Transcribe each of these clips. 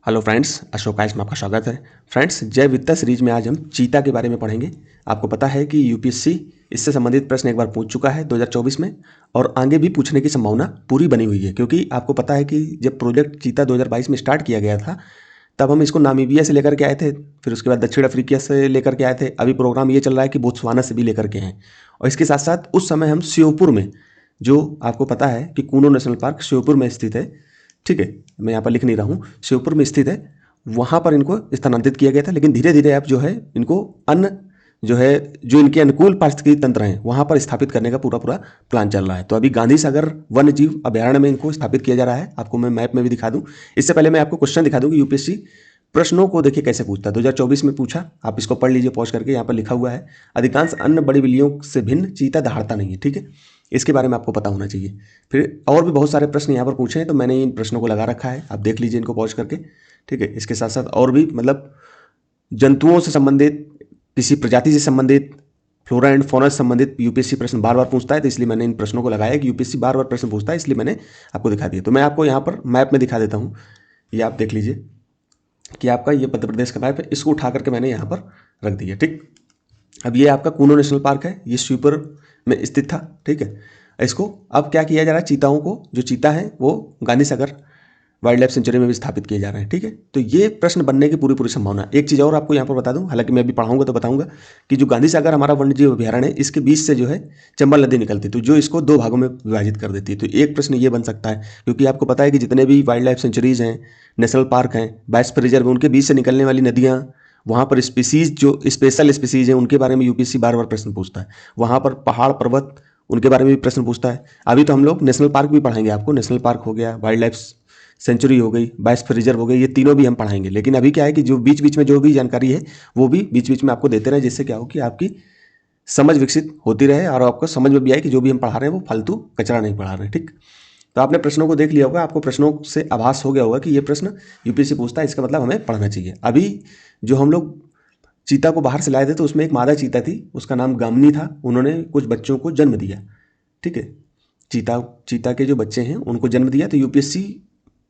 Hello friends, Ashok ice में आपका स्वागत है। फ्रेंड्स, जय विद्या सीरीज में आज हम चीता के बारे में पढ़ेंगे। आपको पता है कि यूपीएससी इससे संबंधित प्रश्न एक बार पूछ चुका है 2024 में, और आगे भी पूछने की संभावना पूरी बनी हुई है, क्योंकि आपको पता है कि जब प्रोजेक्ट चीता 2022 में स्टार्ट किया गया था तब हम इसको नामीबिया से लेकर के आए थे, फिर उसके बाद दक्षिण अफ्रीका से लेकर के आए थे। अभी प्रोग्राम ये चल रहा है कि बोत्सवाना से भी लेकर के हैं। और इसके साथ साथ उस समय हम श्योपुर में, जो आपको पता है कि कूनो नेशनल पार्क श्योपुर में स्थित है, ठीक है, मैं यहाँ पर लिख नहीं रहा हूँ, श्योपुर में स्थित है, वहाँ पर इनको स्थानांतरित किया गया था। लेकिन धीरे धीरे अब जो है इनको अन्य जो है जो इनके अनुकूल पारिस्थितिकी तंत्र हैं वहाँ पर स्थापित करने का पूरा पूरा प्लान चल रहा है। तो अभी गांधी सागर वन्य जीव अभयारण्य में इनको स्थापित किया जा रहा है। आपको मैं मैप में भी दिखा दूं। इससे पहले मैं आपको क्वेश्चन दिखा दूं कि यूपीएससी प्रश्नों को देखिए कैसे पूछता है। 2024 में पूछा, आप इसको पढ़ लीजिए पॉज करके, यहाँ पर लिखा हुआ है, अधिकांश अन्य बड़ी बिल्लियों से भिन्न चीता दहाड़ता नहीं है। ठीक है, इसके बारे में आपको पता होना चाहिए। फिर और भी बहुत सारे प्रश्न यहाँ पर पूछे हैं, तो मैंने इन प्रश्नों को लगा रखा है, आप देख लीजिए इनको पॉज करके। ठीक है, इसके साथ साथ और भी मतलब जंतुओं से संबंधित, किसी प्रजाति से संबंधित, फ्लोरा एंड फौना से संबंधित यूपीएससी प्रश्न बार बार पूछता है। तो इसलिए मैंने इन प्रश्नों को लगाया कि यूपीएससी बार बार प्रश्न पूछता है, इसलिए मैंने आपको दिखा दिया। तो मैं आपको यहाँ पर मैप में दिखा देता हूँ, ये आप देख लीजिए कि आपका ये मध्य प्रदेश का मैप है, इसको उठा करके मैंने यहाँ पर रख दिया। ठीक, अब ये आपका कूनो नेशनल पार्क है, ये श्योपुर में स्थित था। ठीक है, इसको अब क्या किया जा रहा है, चीताओं को, जो चीता है वो Gandhi Sagar wild life sanctuary में भी स्थापित किए जा रहे हैं। ठीक है, तो ये प्रश्न बनने की पूरी पूरी संभावना। एक चीज़ और आपको यहाँ पर बता दूं, हालांकि मैं अभी पढ़ाऊंगा तो बताऊंगा कि जो गांधी सागर हमारा वन्यजीव अभयारण्य है, इसके बीच से जो है चंबल नदी निकलती है, तो जो इसको दो भागों में विभाजित कर देती है। तो एक प्रश्न ये बन सकता है, क्योंकि आपको पता है कि जितने भी वाइल्ड लाइफ सेंचुरीज हैं, नेशनल पार्क हैं, बायोस्फीयर रिजर्व, उनके बीच से निकलने वाली नदियाँ, वहाँ पर स्पीसीज, जो स्पेशल स्पीसीज हैं, उनके बारे में यूपीएससी बार बार प्रश्न पूछता है। वहाँ पर पहाड़ पर्वत, उनके बारे में भी प्रश्न पूछता है। अभी तो हम लोग नेशनल पार्क भी पढ़ाएंगे आपको, नेशनल पार्क हो गया, वाइल्ड लाइफ सेंचुरी हो गई, बायोस्फीयर रिजर्व हो गई, ये तीनों भी हम पढ़ाएंगे। लेकिन अभी क्या है कि जो बीच बीच में जो भी जानकारी है वो भी बीच बीच में आपको देते रहे, जिससे क्या हो कि आपकी समझ विकसित होती रहे और आपको समझ में भी आए कि जो भी हम पढ़ा रहे हैं वो फालतू कचरा नहीं पढ़ा रहे हैं। ठीक, तो आपने प्रश्नों को देख लिया होगा, आपको प्रश्नों से आभास हो गया होगा कि ये प्रश्न यूपीएससी पूछता है, इसका मतलब हमें पढ़ना चाहिए। अभी जो हम लोग चीता को बाहर से लाए थे, तो उसमें एक मादा चीता थी, उसका नाम गामनी था, उन्होंने कुछ बच्चों को जन्म दिया। ठीक है, चीता के जो बच्चे हैं उनको जन्म दिया। तो यूपीएससी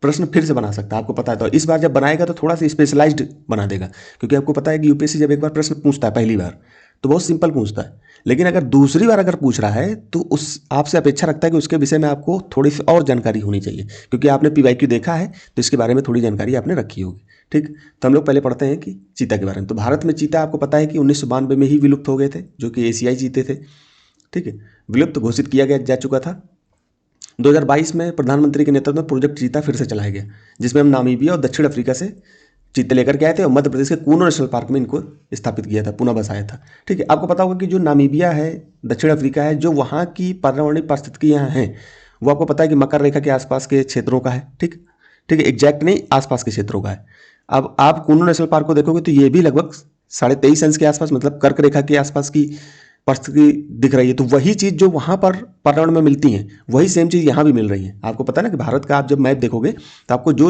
प्रश्न फिर से बना सकता है, आपको पता है। तो इस बार जब बनाएगा तो थोड़ा सा स्पेशलाइज्ड बना देगा, क्योंकि आपको पता है कि यूपीएससी जब एक बार प्रश्न पूछता है पहली बार तो बहुत सिंपल पूछता है, लेकिन अगर दूसरी बार अगर पूछ रहा है तो उस आपसे अपेक्षा रखता है कि उसके विषय में आपको थोड़ी सी और जानकारी होनी चाहिए, क्योंकि आपने पीवाईक्यू देखा है तो इसके बारे में थोड़ी जानकारी आपने रखी होगी। ठीक, तो हम लोग पहले पढ़ते हैं कि चीता के बारे में। तो भारत में चीता आपको पता है कि 1992 में ही विलुप्त हो गए थे, जो कि एशियाई चीते थे। ठीक है, विलुप्त घोषित किया गया जा चुका था। 2022 में प्रधानमंत्री के नेतृत्व में प्रोजेक्ट चीता फिर से चलाया गया, जिसमें हम नामीबिया और दक्षिण अफ्रीका से चीते लेकर के आए थे और मध्य प्रदेश के कूनो नेशनल पार्क में इनको स्थापित किया था, पुनः बसाया था। ठीक है, आपको पता होगा कि जो नामीबिया है, दक्षिण अफ्रीका है, जो वहाँ की पर्यावरणीय पारिस्थितिकियाँ हैं वो आपको पता है कि मकर रेखा के आसपास के क्षेत्रों का है। ठीक, ठीक है, एग्जैक्ट नहीं, आसपास के क्षेत्रों का है। अब आप कूनो नेशनल पार्क को देखोगे तो ये भी लगभग 23.5 अंश के आसपास, मतलब कर्क रेखा के आसपास की परिस्थिति दिख रही है। तो वही चीज़ जो वहाँ पर पर्यावरण में मिलती है, वही सेम चीज़ यहाँ भी मिल रही है। आपको पता है ना कि भारत का आप जब मैप देखोगे तो आपको जो,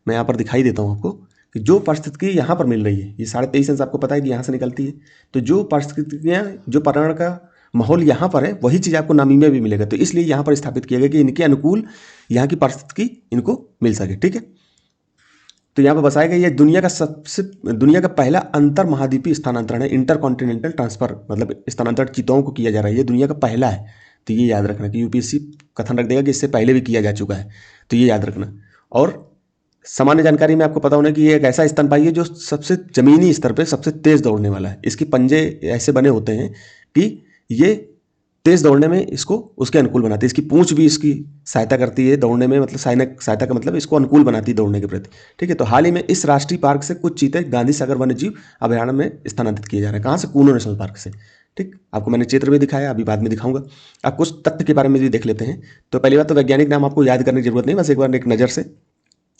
मैं यहाँ पर दिखाई देता हूँ आपको, कि जो परिस्थिति यहाँ पर मिल रही है, ये 23.5 अंश आपको पता है कि यहाँ से निकलती है। तो जो परिस्थितियाँ, जो पर्यावरण का माहौल यहाँ पर है, वही चीज़ आपको नामीबिया भी मिलेगा। तो इसलिए यहाँ पर स्थापित किया गया कि इनके अनुकूल यहाँ की परिस्थिति इनको मिल सके। ठीक है, तो यहाँ पर बसाया गया, ये दुनिया का पहला अंतर महाद्वीपीय स्थानांतरण है, इंटर कॉन्टिनेंटल ट्रांसफर, मतलब स्थानांतरण चीताओं को किया जा रहा है, ये दुनिया का पहला है। तो ये याद रखना कि यूपीएससी कथन रख देगा कि इससे पहले भी किया जा चुका है, तो ये याद रखना। और सामान्य जानकारी में आपको पता होना कि ये एक ऐसा स्तनपायी है जो सबसे जमीनी स्तर पर सबसे तेज दौड़ने वाला है। इसके पंजे ऐसे बने होते हैं कि ये तेज दौड़ने में इसको उसके अनुकूल बनाती है। इसकी पूंछ भी इसकी सहायता करती है दौड़ने में, मतलब सहायता का मतलब इसको अनुकूल बनाती है दौड़ने के प्रति। ठीक है, तो हाल ही में इस राष्ट्रीय पार्क से कुछ चीते गांधी सागर वन्य जीव अभयारण्य में स्थानांतरित किए जा रहे हैं। कहाँ से? कूनो नेशनल पार्क से। ठीक, आपको मैंने चित्र भी दिखाया, अभी बाद में दिखाऊंगा। अब कुछ तथ्य के बारे में भी देख लेते हैं। तो पहली बात तो वैज्ञानिक नाम आपको याद करने की जरूरत नहीं, बस एक बार एक नज़र से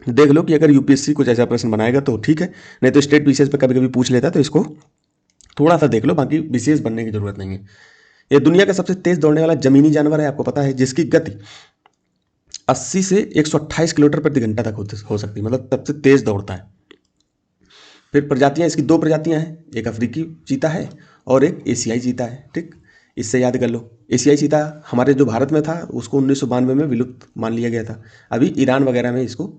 देख लो कि अगर यूपीएससी कुछ ऐसा प्रश्न बनाएगा तो ठीक है, नहीं तो स्टेट विशेष पर कभी कभी पूछ लेता है, तो इसको थोड़ा सा देख लो, बाकी विशेष बनने की जरूरत नहीं है। ये दुनिया का सबसे तेज दौड़ने वाला जमीनी जानवर है, आपको पता है, जिसकी गति 80 से 128 किलोमीटर प्रति घंटा तक हो सकती है, मतलब सबसे तेज दौड़ता है। फिर प्रजातियां, इसकी दो प्रजातियां हैं, एक अफ्रीकी चीता है और एक एशियाई चीता है। ठीक, इससे याद कर लो। एशियाई चीता हमारे जो भारत में था उसको 1992 में विलुप्त मान लिया गया था। अभी ईरान वगैरह में इसको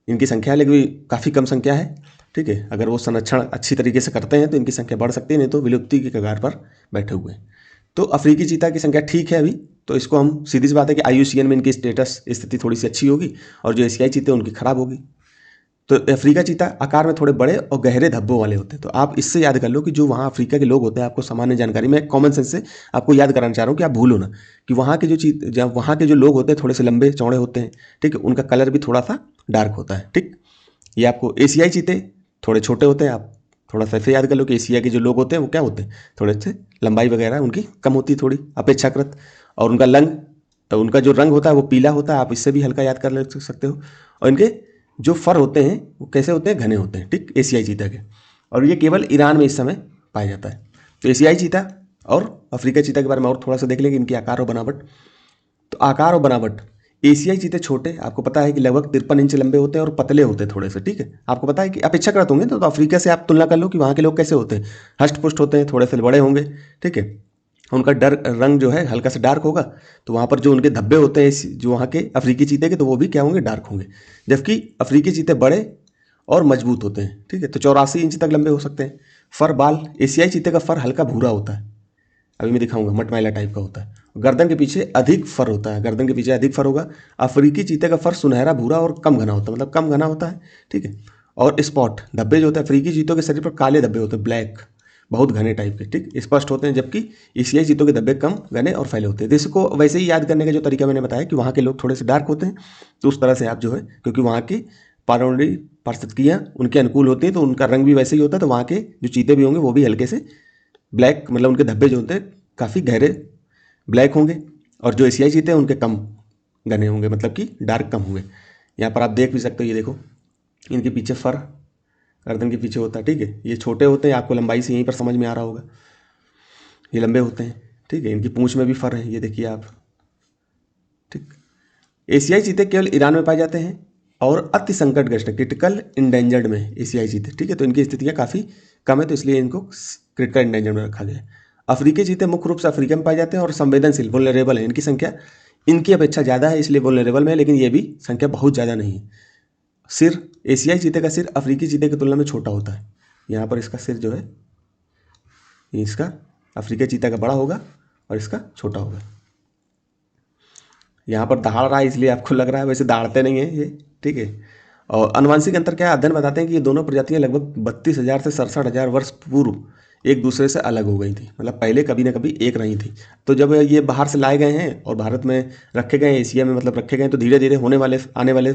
इनकी संख्या लेकिन काफ़ी कम संख्या है, ठीक है। अगर वो संरक्षण अच्छी तरीके से करते हैं तो इनकी संख्या बढ़ सकती है, नहीं तो विलुप्ति की कगार पर बैठे हुए हैं। तो अफ्रीकी चीता की संख्या ठीक है अभी, तो इसको हम सीधी सी बात है कि IUCN में इनकी स्थिति थोड़ी सी अच्छी होगी और जो एशियाई चीते उनकी खराब होगी। तो अफ्रीका चीता आकार में थोड़े बड़े और गहरे धब्बों वाले होते हैं। तो आप इससे याद कर लो कि जो वहाँ अफ्रीका के लोग होते हैं, आपको सामान्य जानकारी में कॉमन सेंस से आपको याद कराना चाह रहा हूँ कि आप भूलो ना कि वहाँ के जो लोग होते हैं थोड़े से लंबे चौड़े होते हैं, ठीक है। उनका कलर भी थोड़ा सा डार्क होता है, ठीक। ये आपको एशियाई चीते थोड़े छोटे होते हैं। आप थोड़ा सा ऐसे याद कर लो कि एशिया के जो लोग होते हैं वो क्या होते हैं, थोड़े से लंबाई वगैरह उनकी कम होती है थोड़ी अपेक्षाकृत। और उनका जो रंग होता है वो पीला होता है, आप इससे भी हल्का याद कर ले सकते हो। और इनके जो फर होते हैं वो कैसे होते हैं, घने होते हैं, ठीक, एशियाई चीता के। और ये केवल ईरान में इस समय पाया जाता है। तो एशियाई चीता और अफ्रीका चीता के बारे में और थोड़ा सा देख लेंगे, इनकी आकार और बनावट। तो आकार और बनावट, एशियाई चीते छोटे, आपको पता है कि लगभग 53 इंच लंबे होते हैं और पतले होते हैं थोड़े से, ठीक है। आपको पता है कि अपेक्षाकृत होंगे, तो अफ्रीका से आप तुलना कर लो कि वहाँ के लोग कैसे होते हैं, हष्ट पुष्ट होते हैं, थोड़े से बड़े होंगे, ठीक है। उनका रंग जो है हल्का सा डार्क होगा। तो वहाँ पर जो उनके धब्बे होते हैं जो वहाँ के अफ्रीकी चीते के, तो वो भी क्या होंगे, डार्क होंगे। जबकि अफ्रीकी चीते बड़े और मजबूत होते हैं, ठीक है। तो 84 इंच तक लंबे हो सकते हैं। फर बाल, एशियाई चीते का फर हल्का भूरा होता है, अभी मैं दिखाऊंगा, मटमैला टाइप का होता है। गर्दन के पीछे अधिक फर होता है, गर्दन के पीछे अधिक फर होगा। अफ्रीकी चीते का फर सुनहरा भूरा और कम घना होता है, मतलब कम घना होता है, ठीक है। और स्पॉट धब्बे जो होते हैं अफ्रीकी चीतों के शरीर पर काले धब्बे होते हैं, ब्लैक, बहुत घने टाइप के, ठीक, स्पष्ट होते हैं। जबकि एशियाई चीतों के धब्बे कम घने और फैले होते हैं। तो इसको वैसे ही याद करने का जो तरीका मैंने बताया कि वहाँ के लोग थोड़े से डार्क होते हैं, तो उस तरह से आप जो है, क्योंकि वहाँ की पारिस्थितियाँ उनके अनुकूल होती हैं, तो उनका रंग भी वैसे ही होता है। तो वहाँ के जो चीते भी होंगे वो भी हल्के से ब्लैक, मतलब उनके धब्बे जो होते हैं काफ़ी गहरे ब्लैक होंगे। और जो एशियाई चीते हैं उनके कम घने होंगे, मतलब कि डार्क कम होंगे। यहाँ पर आप देख भी सकते हो, ये देखो, इनके पीछे फर गर्दन के पीछे होता है, ठीक है। ये छोटे होते हैं, आपको लंबाई से यहीं पर समझ में आ रहा होगा। ये लंबे होते हैं, ठीक है। इनकी पूंछ में भी फर है, ये देखिए आप, ठीक। एशियाई चीते केवल ईरान में पाए जाते हैं और अति संकटग्रस्त, क्रिटिकल इंडेंजर्ड में एशियाई चीते, ठीक है। तो इनकी स्थितियाँ काफ़ी कम है, तो इसलिए इनको क्रिटिकल इंडेंजर्ड में रखा गया है। अफ्रीकी चीते मुख्य रूप से अफ्रीका में पाए जाते हैं और संवेदनशील, वुल्नरेबल है। इनकी संख्या इनकी अपेक्षा ज़्यादा है, इसलिए वुल्नरेबल में है, लेकिन ये भी संख्या बहुत ज़्यादा नहीं है। सिर, एशियाई चीते का सिर अफ्रीकी चीते की तुलना में छोटा होता है। यहाँ पर इसका सिर जो है, इसका अफ्रीकी चीता का बड़ा होगा और इसका छोटा होगा। यहाँ पर दहाड़ रहा है इसलिए आपको लग रहा है, वैसे दहाड़ते नहीं है ये, ठीक है। और आनुवंशिक अंतर क्या है, अध्ययन बताते हैं कि ये दोनों प्रजातियां लगभग 32,000 से 67,000 वर्ष पूर्व एक दूसरे से अलग हो गई थी, मतलब पहले कभी ना कभी एक रही थी। तो जब ये बाहर से लाए गए हैं और भारत में रखे गए, एशिया में मतलब रखे गए, तो धीरे धीरे आने वाले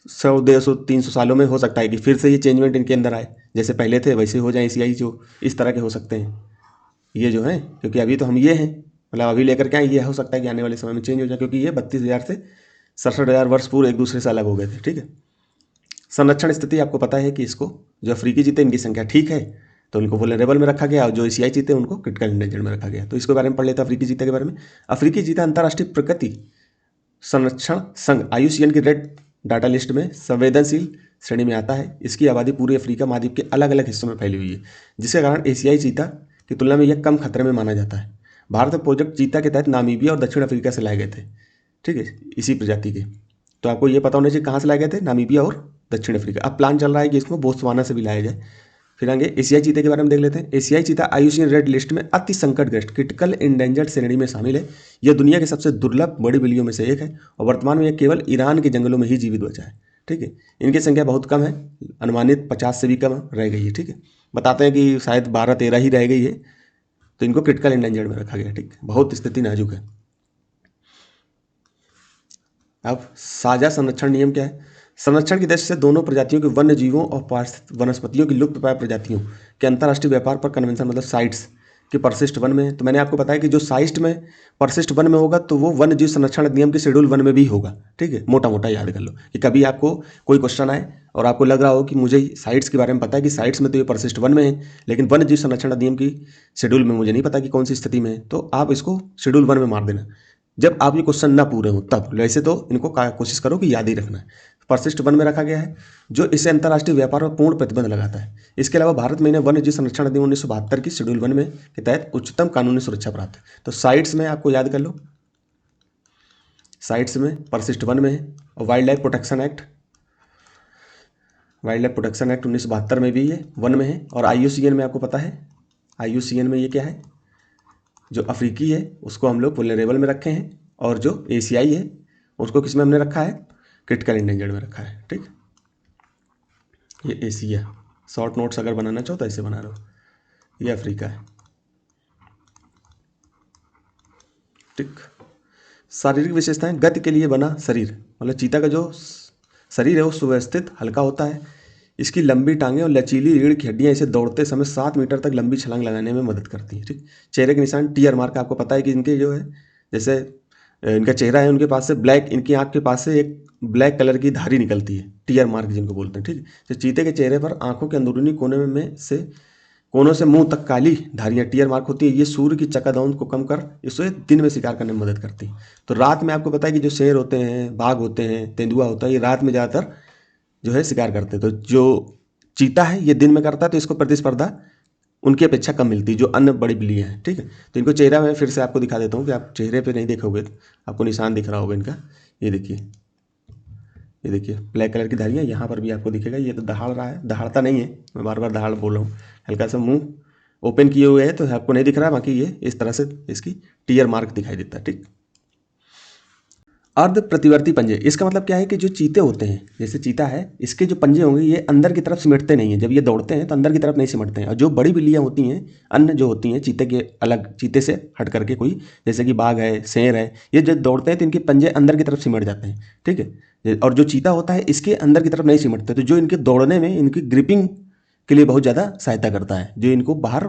100, 150, 300 सालों में हो सकता है कि फिर से ये चेंजमेंट इनके अंदर आए, जैसे पहले थे वैसे हो जाए एशियाई, जो इस तरह के हो सकते हैं ये जो है। क्योंकि अभी तो हम ये हैं, मतलब अभी लेकर के आए, ये हो सकता है कि आने वाले समय में चेंज हो जाए, क्योंकि ये 32,000 से 67,000 वर्ष पूर्व एक दूसरे से अलग हो गए थे, ठीक है। संरक्षण स्थिति आपको पता है कि इसको जो अफ्रीकी चीते इनकी संख्या ठीक है, तो उनको वुल्नरेबल में रखा गया, और जो एशियाई चीते उनको क्रिटिकल इंडेंजर्ड में रखा गया। तो इसके बारे में पढ़ लेते हैं अफ्रीकी चीते के बारे में। अफ्रीकी चीता अंतर्राष्ट्रीय प्रकृति संरक्षण संघ IUCN की रेड डाटा लिस्ट में संवेदनशील श्रेणी में आता है। इसकी आबादी पूरे अफ्रीका महाद्वीप के अलग अलग हिस्सों में फैली हुई है, जिसके कारण एशियाई चीता की तुलना में यह कम खतरे में माना जाता है। भारत में प्रोजेक्ट चीता के तहत नामीबिया और दक्षिण अफ्रीका से लाए गए थे, ठीक है, इसी प्रजाति के। तो आपको ये पता होना चाहिए कहाँ से लाए गए थे, नामीबिया और दक्षिण अफ्रीका। अब प्लान चल रहा है कि इसको बोत्सवाना से भी लाया जाए। फिर आगे एशियाई चीते के बारे में देख लेते हैं। एशियाई चीता IUCN रेड लिस्ट में अति संकटग्रस्त क्रिटिकल इंडेंजर्ड श्रेणी में शामिल है। यह दुनिया की सबसे दुर्लभ बड़ी बिल्लियों में से एक है और वर्तमान में यह केवल ईरान के जंगलों में ही जीवित बचा है, ठीक है। इनकी संख्या बहुत कम है, अनुमानित 50 से भी कम रह गई है, ठीक है। बताते हैं कि शायद 12-13 ही रह गई है, तो इनको क्रिटिकल इंडेंजर्ड में रखा गया, ठीक। बहुत स्थिति नाजुक है। अब साझा संरक्षण नियम क्या है। संरक्षण की दृष्टि से दोनों प्रजातियों के वन्य जीवों और वनस्पतियों की लुप्तप्राय प्रजातियों के अंतर्राष्ट्रीय व्यापार पर कन्वेंशन, मतलब साइट्स के परिशिष्ट वन में है। तो मैंने आपको बताया कि जो साइट में परिशिष्ट वन में होगा, तो वो वन्य जीव संरक्षण अधिनियम के शेड्यूल वन में भी होगा, ठीक है। मोटा मोटा याद कर लो कि कभी आपको कोई क्वेश्चन आए और आपको लग रहा हो कि मुझे साइट्स के बारे में पता है कि साइट्स में तो ये परिशिष्ट वन में है, लेकिन वन्य जीव संरक्षण अधिनियम की शेड्यूल में मुझे नहीं पता कि कौन सी स्थिति में है, तो आप इसको शेड्यूल वन में मार देना जब आप ये क्वेश्चन ना पूरे हो तब। वैसे तो इनको कोशिश करो कि याद ही रखना है। परिशिष्ट वन में रखा गया है, जो इसे अंतर्राष्ट्रीय व्यापार पर पूर्ण प्रतिबंध लगाता है। इसके अलावा भारत में इन्हें वन्य जीव संरक्षण अधिनियम 1972 की शेड्यूल वन में के तहत उच्चतम कानूनी सुरक्षा प्राप्त है। तो साइट्स में आपको याद कर लो, साइट्स में परिशिष्ट वन में है, और wild life protection act wild life protection act 1972 में भी ये वन में है। और IUCN में आपको पता है, IUCN में ये क्या है, जो अफ्रीकी है उसको हम लोग वल्नरेबल में रखे हैं, और जो एशियाई है उसको किस में हमने रखा है, क्रिटिकल इंडेंजर्ड में रखा है। ठीक, ये एशिया, शॉर्ट नोट्स अगर बनाना चाहो तो ऐसे बना लो, ये अफ्रीका है। ठीक, शारीरिक विशेषताएं, गति के लिए बना शरीर, मतलब चीता का जो शरीर है वो सुव्यवस्थित हल्का होता है। इसकी लंबी टांगें और लचीली रीढ़ की हड्डियां इसे दौड़ते समय 7 मीटर तक लंबी छलांग लगाने में मदद करती हैं। ठीक, चेहरे के निशान, टीयर मार्क, आपको पता है कि इनके जो है, जैसे इनका चेहरा है, उनके पास से ब्लैक, इनकी आंख के पास से एक ब्लैक कलर की धारी निकलती है, टीयर मार्क जिनको बोलते हैं। ठीक, तो चीते के चेहरे पर आंखों के अंदरूनी कोनों से मुंह तक काली धारियां, टीयर मार्क होती है। ये सूर्य की चकादौंद को कम कर इसे दिन में शिकार करने में मदद करती है। तो रात में आपको पता है कि जो शेर होते हैं, बाघ होते हैं, तेंदुआ होता है, ये रात में ज़्यादातर जो है शिकार करते हैं। तो जो चीता है ये दिन में करता है, तो इसको प्रतिस्पर्धा उनकी अपेक्षा कम मिलती है जो अन्य बड़ी बिल्लियाँ हैं। ठीक है, तो इनको चेहरा मैं फिर से आपको दिखा देता हूँ कि आप चेहरे पे नहीं देखोगे तो आपको निशान दिख रहा होगा इनका। ये देखिए, ये देखिए ब्लैक कलर की धारियाँ, यहाँ पर भी आपको दिखेगा। ये तो दहाड़ रहा है, दहाड़ता नहीं है, मैं बार बार दहाड़ बोल रहा हूँ। हल्का सा मुंह ओपन किए हुए है तो आपको नहीं दिख रहा है, बाकी ये इस तरह से इसकी टीयर मार्क दिखाई देता है। ठीक, अर्ध प्रतिवर्ती पंजे, इसका मतलब क्या है कि जो चीते होते हैं, जैसे चीता है, इसके जो पंजे होंगे ये अंदर की तरफ सिमटते नहीं हैं। जब ये दौड़ते हैं तो अंदर की तरफ नहीं सिमटते हैं। और जो बड़ी बिल्लियाँ होती हैं, अन्य जो होती हैं चीते के अलग, चीते से हट करके कोई, जैसे कि बाघ है, शेर है, ये जब दौड़ते हैं तो इनके पंजे अंदर की तरफ सिमट जाते हैं। ठीक है, और जो चीता होता है इसके अंदर की तरफ नहीं सिमटते, तो जो इनके दौड़ने में, इनकी ग्रिपिंग के लिए बहुत ज़्यादा सहायता करता है, जो इनको बाहर,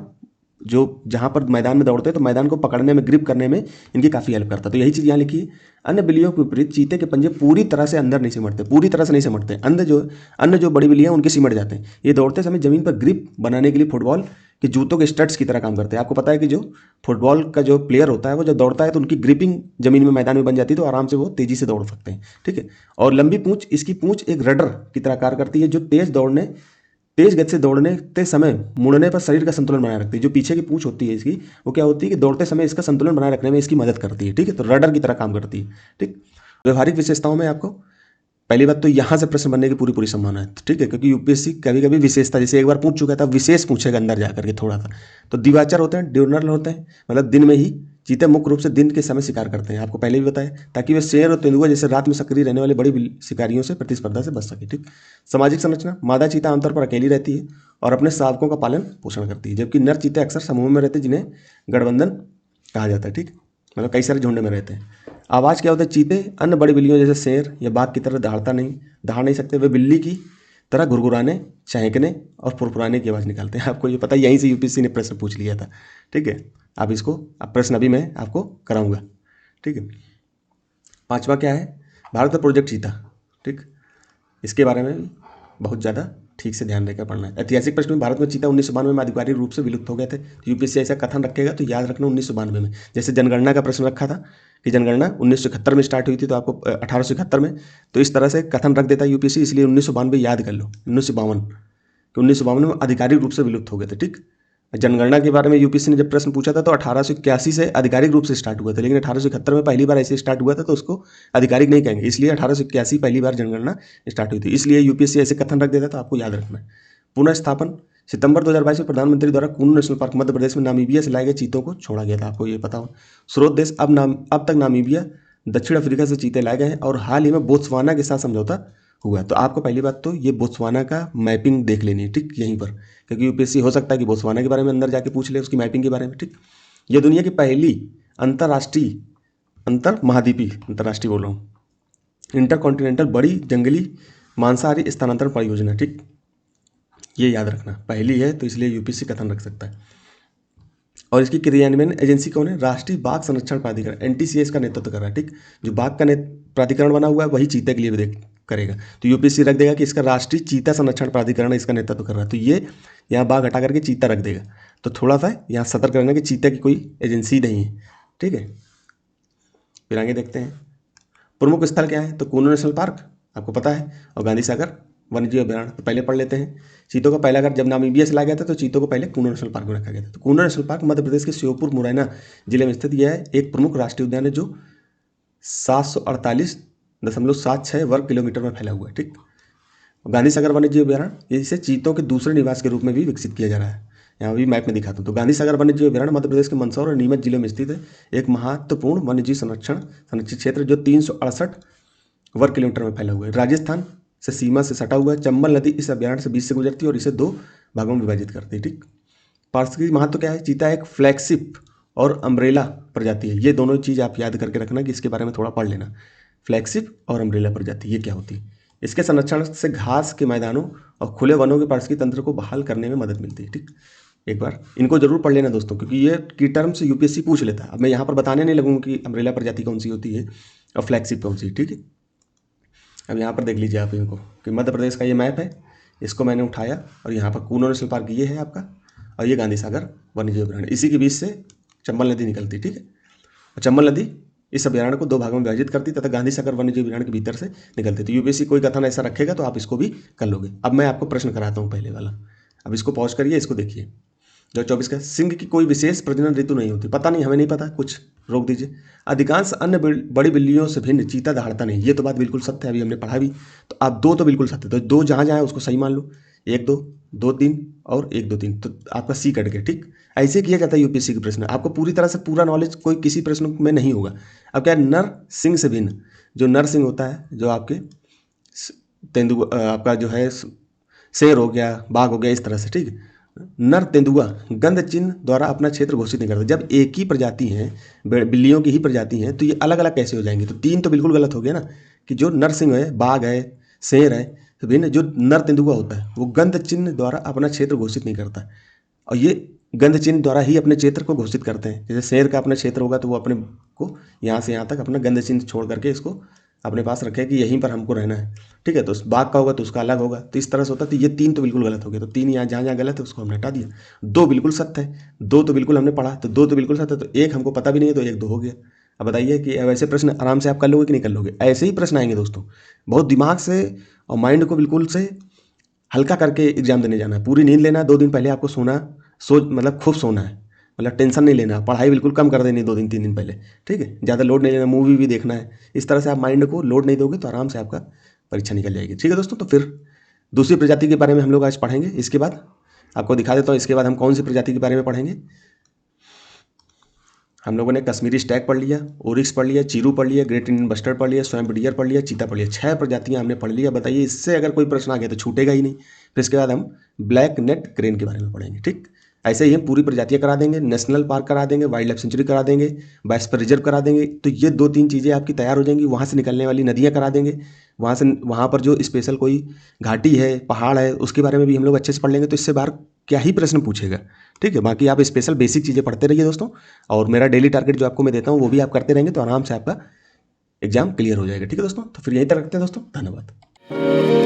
जो जहाँ पर मैदान में दौड़ते हैं तो मैदान को पकड़ने में, ग्रिप करने में इनकी काफ़ी हेल्प करता है। तो यही चीज़ यहाँ लिखी है। अन्य बिल्लियों के विपरीत चीते के पंजे पूरी तरह से अंदर नहीं सिमटते, पूरी तरह से नहीं सिमटते। अन्य जो बड़ी बिल्लियाँ उनके सिमट जाते हैं। ये दौड़ते समय जमीन पर ग्रिप बनाने के लिए फुटबॉल के जूतों के स्टड्स की तरह काम करते हैं। आपको पता है कि जो फुटबॉल का जो प्लेयर होता है वो जब दौड़ता है तो उनकी ग्रिपिंग जमीन में, मैदान में बन जाती है, तो आराम से वो तेजी से दौड़ सकते हैं। ठीक है, और लंबी पूंछ, इसकी पूंछ एक रडर की तरह कार्य करती है, जो तेज गति से दौड़ने समय मुड़ने पर शरीर का संतुलन बनाए रखती है। जो पीछे की पूंछ होती है इसकी, वो क्या होती है कि दौड़ते समय इसका संतुलन बनाए रखने में इसकी मदद करती है। ठीक है, तो रडर की तरह काम करती है। ठीक, व्यवहारिक विशेषताओं में आपको पहली बात तो यहाँ से प्रश्न बनने की पूरी पूरी संभावना है। ठीक है, क्योंकि यूपीएससी कभी कभी विशेषता, जैसे एक बार पूछ चुका था, विशेष पूछेगा अंदर जाकर के थोड़ा सा। तो दिवाचर होते हैं, ड्यूरनल होते हैं, मतलब दिन में ही चीते मुख्य रूप से दिन के समय शिकार करते हैं, आपको पहले भी बताया, ताकि वे शेर और तेंदुआ जैसे रात में सक्रिय रहने वाले बड़ी शिकारियों से प्रतिस्पर्धा से बच सके। ठीक, सामाजिक संरचना, मादा चीता आमतौर पर अकेली रहती है और अपने शावकों का पालन पोषण करती है, जबकि नर चीते अक्सर समूह में रहते हैं, जिन्हें गठबंधन कहा जाता है। ठीक, मतलब कई सारे झुंड में रहते हैं। आवाज़ क्या होता है, चीते अन्य बड़ी बिल्लियों जैसे शेर या बाघ की तरह दहाड़ नहीं सकते। वे बिल्ली की तरह घुरघुराने, चहकने और फुरफुराने की आवाज़ निकालते हैं। आपको ये पता है, यहीं से यूपीएससी ने प्रश्न पूछ लिया था। ठीक है, आप इसको, अब प्रश्न अभी मैं आपको कराऊंगा। ठीक है, पांचवा क्या है, भारत का प्रोजेक्ट चीता। ठीक, इसके बारे में बहुत ज़्यादा ठीक से ध्यान देकर पढ़ना है। ऐतिहासिक प्रश्न में, भारत में चीता 1992 में आधिकारिक रूप से विलुप्त हो गए थे। तो यूपीएससी ऐसा कथन रखेगा तो याद रखना 1992 में। जैसे जनगणना का प्रश्न रखा था कि जनगणना 1971 में स्टार्ट हुई थी, तो आपको 1871 में, तो इस तरह से कथन रख देता है यूपीएससी, इसलिए 1992 याद कर लो, 1952 कि 1952 में आधिकारिक रूप से विलुप्त हो गए थे। ठीक, जनगणना के बारे में यूपीएससी ने जब प्रश्न पूछा था तो 1881 से आधिकारिक रूप से स्टार्ट हुआ था, लेकिन 1871 में पहली बार ऐसे स्टार्ट हुआ था, तो उसको आधिकारिक नहीं कहेंगे, इसलिए 1881 पहली बार जनगणना स्टार्ट हुई थी। इसलिए यूपीएससी ऐसे कथन रख देता, तो आपको याद रखना है। पुनः स्थापन, सितंबर 2022 में प्रधानमंत्री द्वारा कूनू नेशनल पार्क मध्य प्रदेश में नामीबिया से लाए गए चीतों को छोड़ा गया था, आपको ये पता हो। स्रोत देश, अब तक नामीबिया, दक्षिण अफ्रीका से चीते लाए गए हैं और हाल ही में बोत्सवाना के साथ समझौता हुआ। तो आपको पहली बात तो ये बोत्सवाना का मैपिंग देख लेनी है। ठीक, यहीं पर, क्योंकि यूपीएससी हो सकता है कि बोत्सवाना के बारे में अंदर जाके पूछ ले, उसकी मैपिंग के बारे में। ठीक, ये दुनिया की पहली अंतर्राष्ट्रीय बोल रहा हूँ, इंटरकॉन्टिनेंटल बड़ी जंगली मांसाहारी स्थानांतरण परियोजना। ठीक, ये याद रखना, पहली है तो इसलिए यूपीएससी कथन रख सकता है। और इसकी क्रियान्वयन एजेंसी कौन है, राष्ट्रीय बाघ संरक्षण प्राधिकरण, एनटीसीए इसका नेतृत्व कर रहा है। ठीक, जो बाघ का प्राधिकरण बना हुआ है वही चीते के लिए भी करेगा, तो यूपीएससी रख देगा कि इसका राष्ट्रीय चीता संरक्षण प्राधिकरण इसका नेतृत्व कर रहा है। तो ये यहाँ बाघ हटा करके चीता रख देगा, तो थोड़ा सा यहाँ सतर्क रहना कि चीता की कोई एजेंसी नहीं है। ठीक है, फिर आगे देखते हैं। प्रमुख स्थल क्या है, तो कूनू नेशनल पार्क आपको पता है, और गांधी सागर वन्यजीव अभ्यारण्य। तो पहले पढ़ लेते हैं। चीतों का पहला घर जब नामीबिया से लाया गया था, तो चीतों को पहले कूनू नेशनल पार्क में रखा गया था। तो कूनू नेशनल पार्क मध्य प्रदेश के श्योपुर मुरैना जिले में स्थित यह एक प्रमुख राष्ट्रीय उद्यान है, जो 748.76 वर्ग किलोमीटर में फैला हुआ है। ठीक, गांधी सागर वन्य जीव अभयारण्य इसे चीतों के दूसरे निवास के रूप में भी विकसित किया जा रहा है। यहाँ भी मैप में दिखाता हूँ। तो गांधी सागर वन्य जीव अभयारण्य मध्य प्रदेश के मंदसौर और नीमच जिले में स्थित है। एक महत्वपूर्ण वन्य जीव संरक्षित क्षेत्र जो 368 वर्ग किलोमीटर में फैला हुआ है। राजस्थान से सीमा से सटा हुआ है। चंबल नदी इस अभयारण्य से बीच से गुजरती है और इसे 2 भागों में विभाजित करती है। ठीक, पारिस्थितिक महत्व क्या है? चीता एक फ्लैगशिप और अम्ब्रेला प्रजाति है। ये दोनों चीज़ आप याद करके रखना कि इसके बारे में थोड़ा पढ़ लेना। फ्लैगशिप और अम्ब्रेला प्रजाति ये क्या होती है? इसके संरक्षण से घास के मैदानों और खुले वनों के पारिस्थितिक तंत्र को बहाल करने में मदद मिलती है। ठीक, एक बार इनको जरूर पढ़ लेना दोस्तों, क्योंकि ये की टर्म से यूपीएससी पूछ लेता है। अब मैं यहाँ पर बताने नहीं लगूंगा कि अम्ब्रेला प्रजाति कौन सी होती है और फ्लैगशिप कौन सी। ठीक है, अब यहाँ पर देख लीजिए आप इनको कि मध्य प्रदेश का ये मैप है, इसको मैंने उठाया और यहाँ पर कूनो नेशनल पार्क ये है आपका, और ये गांधी सागर वन्य जीव अभयारण्य, इसी के बीच से चंबल नदी निकलती। ठीक है, और चंबल नदी इस अभयारण्य को 2 भागों में विभाजित करती तथा गांधी सागर वन्य जीव अभयारण्य के भीतर से निकलती। तो यूपीएससी कोई कथन ऐसा रखेगा तो आप इसको भी कर लोगे। अब मैं आपको प्रश्न कराता हूँ पहले वाला, अब इसको पॉज करिए, इसको देखिए। जो 24 का, सिंह की कोई विशेष प्रजनन ऋतु नहीं होती। पता नहीं, हमें नहीं पता, कुछ रोक दीजिए। अधिकांश अन्य बड़ी बिल्लियों से भिन्न चीता दहाड़ता नहीं। ये तो बात बिल्कुल सत्य है, अभी हमने पढ़ा भी। तो आप 2 तो बिल्कुल सत्य, तो 2 जहाँ जहाँ है उसको सही मान लो। 1 2 2 3 और 1 2 3, तो आपका सी कट गया। ठीक, ऐसे किया जाता है यूपीएससी के प्रश्न। आपको पूरी तरह से पूरा नॉलेज कोई किसी प्रश्न में नहीं होगा। अब क्या है, नर सिंह से भिन्न, जो नर सिंह होता है, जो आपके तेंदुआ, आपका जो है शेर हो गया, बाघ हो गया, इस तरह से। ठीक, नर तेंदुआ गंध चिन्ह द्वारा अपना क्षेत्र घोषित नहीं करता। जब एक ही प्रजाति है, बिल्लियों की ही प्रजाति है, तो ये अलग अलग कैसे हो जाएंगे? तो 3 तो बिल्कुल गलत हो गया ना, कि जो नर सिंह है, बाघ है, शेर है, तो भिन्न जो नर तेंदुआ होता है वो गंध चिन्ह द्वारा अपना क्षेत्र घोषित नहीं करता। और ये गंध चिन्ह द्वारा ही अपने क्षेत्र को घोषित करते हैं। जैसे शेर का अपना क्षेत्र होगा तो वो अपने को यहाँ से यहाँ तक अपना गंध चिन्ह छोड़ करके इसको अपने पास रखे कि यहीं पर हमको रहना है। ठीक है, तो बाघ का होगा तो उसका अलग होगा। तो इस तरह से होता है। तो ये 3 तो बिल्कुल गलत हो गया। तो 3 यहाँ जहाँ जहाँ गलत है उसको हमने हटा दिया। 2 बिल्कुल सत्य है, 2 तो बिल्कुल हमने पढ़ा, तो 2 तो बिल्कुल सत्य है। तो 1 हमको पता भी नहीं है, तो 1 2 हो गया। अब बताइए कि ऐसे प्रश्न आराम से आप कर लोगे कि नहीं कर लोगे? ऐसे ही प्रश्न आएंगे दोस्तों, बहुत दिमाग से और माइंड को बिल्कुल से हल्का करके एग्जाम देने जाना है। पूरी नींद लेना है, 2 दिन पहले आपको सोना, मतलब खूब सोना है, मतलब टेंशन नहीं लेना। पढ़ाई बिल्कुल कम कर देनी 2 दिन 3 दिन पहले। ठीक है, ज़्यादा लोड नहीं लेना, मूवी भी देखना है। इस तरह से आप माइंड को लोड नहीं दोगे तो आराम से आपका परीक्षा निकल जाएगी। ठीक है दोस्तों, तो फिर दूसरी प्रजाति के बारे में हम लोग आज पढ़ेंगे। इसके बाद आपको दिखा देता हूँ, इसके बाद हम कौन सी प्रजाति के बारे में पढ़ेंगे। हम लोगों ने कश्मीरी स्टैग पढ़ लिया, ओरिक्स पढ़ लिया, चीरू पढ़ लिया, ग्रेट इंडियन बस्टर्ड पढ़ लिया, स्वयं डियर पढ़ लिया, चीता पढ़ लिया। 6 प्रजातियां हमने पढ़ लिया। बताइए इससे अगर कोई प्रश्न आ गया तो छूटेगा ही नहीं। फिर इसके बाद हम ब्लैक नेट क्रेन के बारे में पढ़ेंगे। ठीक, ऐसे ही हम पूरी प्रजातियां करा देंगे, नेशनल पार्क करा देंगे, वाइल्ड लाइफ सेंचुरी करा देंगे, बायोस्फीयर रिजर्व करा देंगे। तो ये 2-3 चीज़ें आपकी तैयार हो जाएंगी। वहाँ से निकलने वाली नदियाँ करा देंगे, वहाँ पर जो स्पेशल कोई घाटी है, पहाड़ है, उसके बारे में भी हम लोग अच्छे से पढ़ लेंगे। तो इससे बाहर क्या ही प्रश्न पूछेगा। ठीक है, बाकी आप स्पेशल बेसिक चीज़ें पढ़ते रहिए दोस्तों, और मेरा डेली टारगेट जो आपको मैं देता हूँ वो भी आप करते रहेंगे तो आराम से आपका एग्जाम क्लियर हो जाएगा। ठीक है दोस्तों, तो फिर यहीं तक रखते हैं दोस्तों, धन्यवाद।